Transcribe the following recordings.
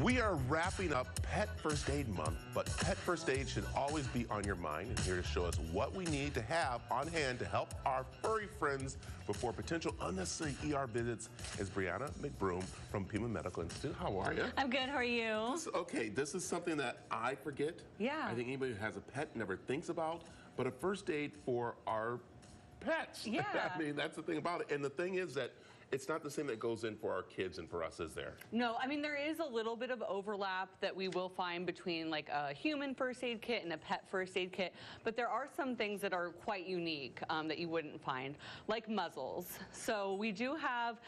We are wrapping up Pet First Aid Month, but Pet First Aid should always be on your mind. And here to show us what we need to have on hand to help our furry friends before potential unnecessary ER visits is Brianna McBroom from Pima Medical Institute. How are you? I'm good. How are you? Okay, this is something that I forget. Yeah. I think anybody who has a pet never thinks about, but a first aid for our pets. Yeah. I mean, that's the thing about it. And the thing is that it's not the same that goes in for our kids and for us, is there? No, I mean, there is a little bit of overlap that we will find between like a human first aid kit and a pet first aid kit, but there are some things that are quite unique that you wouldn't find, like muzzles. So we do have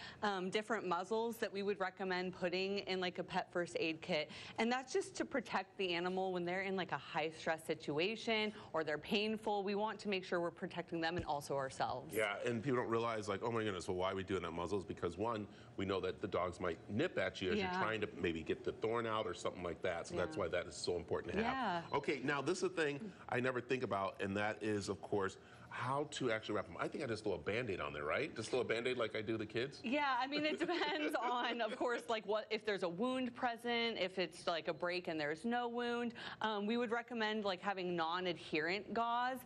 different muzzles that we would recommend putting in like a pet first aid kit, and that's just to protect the animal when they're in like a high stress situation or they're painful. We want to make sure we're protecting them and also ourselves. Yeah, and people don't realize, like, oh my goodness, well, why are we doing that muzzle? Because one, we know that the dogs might nip at you as you're trying to maybe get the thorn out or something like that. So that's why that is so important to have. Okay, now this is a thing I never think about, and that is, of course, how to actually wrap them. I think I just throw a Band-Aid on there, right? Just throw a Band-Aid like I do the kids? Yeah, I mean, it depends on, of course, like what if there's a wound present, if it's like a break and there's no wound. We would recommend like having non-adherent gauze.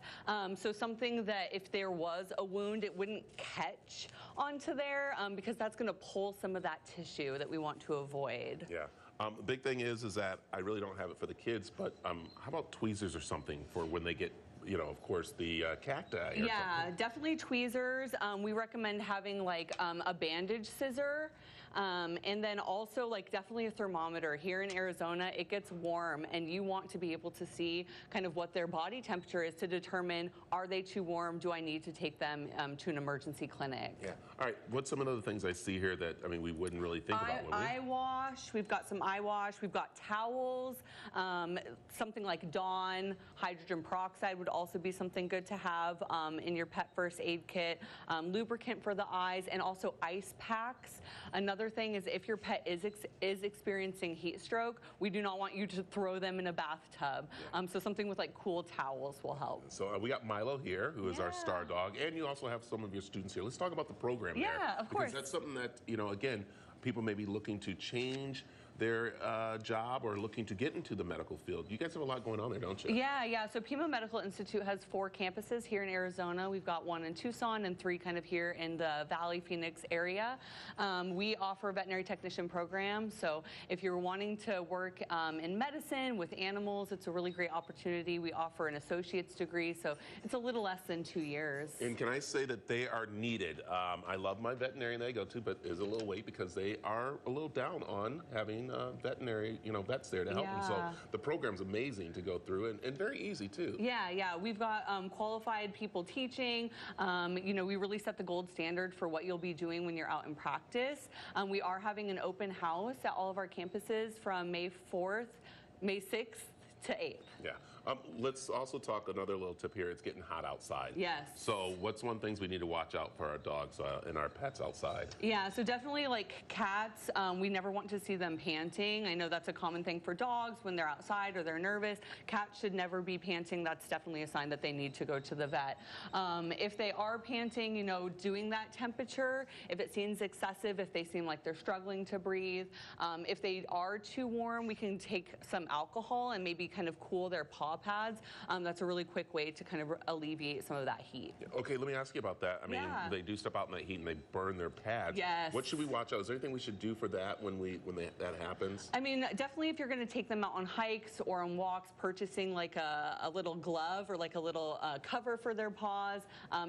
So something that if there was a wound, it wouldn't catch onto there because that's going to pull some of that tissue that we want to avoid. Yeah. The big thing is that I really don't have it for the kids, but how about tweezers or something for when they get, you know, of course, the cacti? Yeah, definitely tweezers. We recommend having like a bandage scissor. And then also like definitely a thermometer. Here in Arizona, it gets warm and you want to be able to see kind of what their body temperature is to determine, are they too warm? Do I need to take them to an emergency clinic? Yeah. All right. What's some of the things I see here that, I mean, we wouldn't really think about? Eye wash. We've got some eye wash. We've got towels. Something like Dawn. Hydrogen peroxide would also be something good to have in your pet first aid kit. Lubricant for the eyes and also ice packs. Another thing is if your pet is experiencing heat stroke, we do not want you to throw them in a bathtub. So something with like cool towels will help. So we got Milo here, who is our star dog, and you also have some of your students here. Let's talk about the program there. Yeah, of course. Because that's something that, you know, again, people may be looking to change their job or looking to get into the medical field. You guys have a lot going on there, don't you? Yeah. So Pima Medical Institute has 4 campuses here in Arizona. We've got 1 in Tucson and 3 kind of here in the Valley, Phoenix area. We offer a veterinary technician program. So if you're wanting to work in medicine with animals, it's a really great opportunity. We offer an associate's degree, so it's a little less than 2 years. And can I say that they are needed? I love my veterinarian that I go to, but there's a little wait because they are a little down on having veterinary, vets there to help them. So the program's amazing to go through and very easy too. Yeah. We've got qualified people teaching. We really set the gold standard for what you'll be doing when you're out in practice. We are having an open house at all of our campuses from May 6th to 8th. Yeah. Let's also talk another little tip here. It's getting hot outside. Yes. So what's one things we need to watch out for our dogs and our pets outside? Yeah, so definitely like cats, we never want to see them panting. I know that's a common thing for dogs when they're outside or they're nervous. Cats should never be panting. That's definitely a sign that they need to go to the vet. If they are panting, doing that temperature, if it seems excessive, if they seem like they're struggling to breathe, if they are too warm, we can take some alcohol and maybe kind of cool their paw pads. That's a really quick way to kind of alleviate some of that heat. Okay, let me ask you about that. I mean, they do step out in that heat and they burn their pads. Yes. What should we watch out? Is there anything we should do for that when that happens? I mean, definitely if you're going to take them out on hikes or on walks, purchasing like a little glove or like a little cover for their paws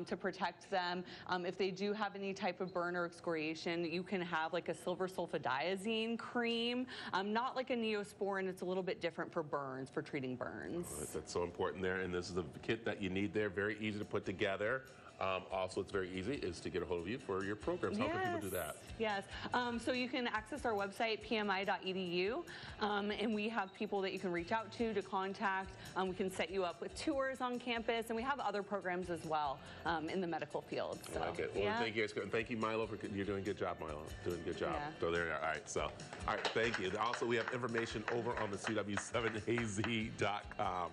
to protect them. If they do have any type of burn or excoriation, you can have like a silver sulfadiazine cream, not like a Neosporin. It's a little bit different for burns, for treating burns. That's so important there, and this is a kit that you need there. Very easy to put together. Also, it's very easy is to get a hold of you for your programs. How can people do that? Yes. So you can access our website, pmi.edu, and we have people that you can reach out to contact. We can set you up with tours on campus, and we have other programs as well in the medical field. So, I like it. Well, thank you guys. Thank you, Milo, for you're doing a good job, Milo. Doing a good job. Yeah. So there you are. All right. So, all right. Thank you. Also, we have information over on the CW7AZ.com.